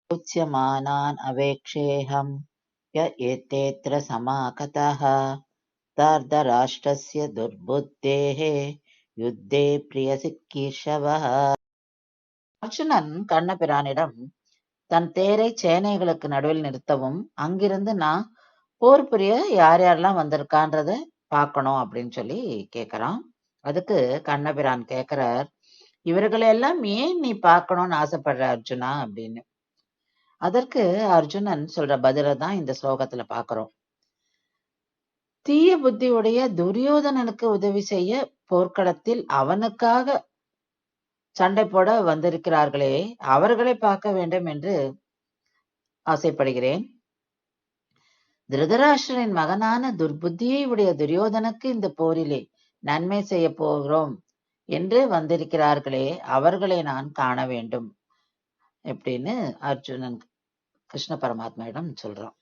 उच्यमानान् अवेक्षेऽहं य एतेऽत्र समागताः தார்தராஷ்டிரஸ்ய துர்புத்தேஹே யுத்தே பிரியசிக்கீர்ஷவः. அர்ஜுனன் கண்ணபிரானிடம் தன் தேரை சேனைகளுக்கு நடுவில் நிறுத்தவும், அங்கிருந்து நான் போர் புரிய யார் யாரெல்லாம் வந்திருக்கான்றத பார்க்கணும் அப்படின்னு சொல்லி கேக்குறான். அதுக்கு கண்ணபிரான் கேக்குறார், இவர்களெல்லாம் ஏன் நீ பார்க்கணும்னு ஆசைப்படுற அர்ஜுனா அப்படின்னு. அதற்கு அர்ஜுனன் சொல்ற பதில தான் இந்த ஸ்லோகத்துல பாக்குறோம். தீய புத்தியுடைய துரியோதனனுக்கு உதவி செய்ய போர்க்களத்தில் அவனுக்காக சண்டை போட வந்திருக்கிறார்களே, அவர்களை பார்க்க வேண்டும் என்று ஆசைப்படுகிறேன். திருதராஷ்டிரனின் மகனான துர்புத்தியை உடைய துரியோதனுக்கு இந்த போரிலே நன்மை செய்ய போகிறோம் என்று வந்திருக்கிறார்களே, அவர்களை நான் காண வேண்டும் எப்படின்னு அர்ஜுனன் கிருஷ்ண பரமாத்மாவிடம் சொல்றான்.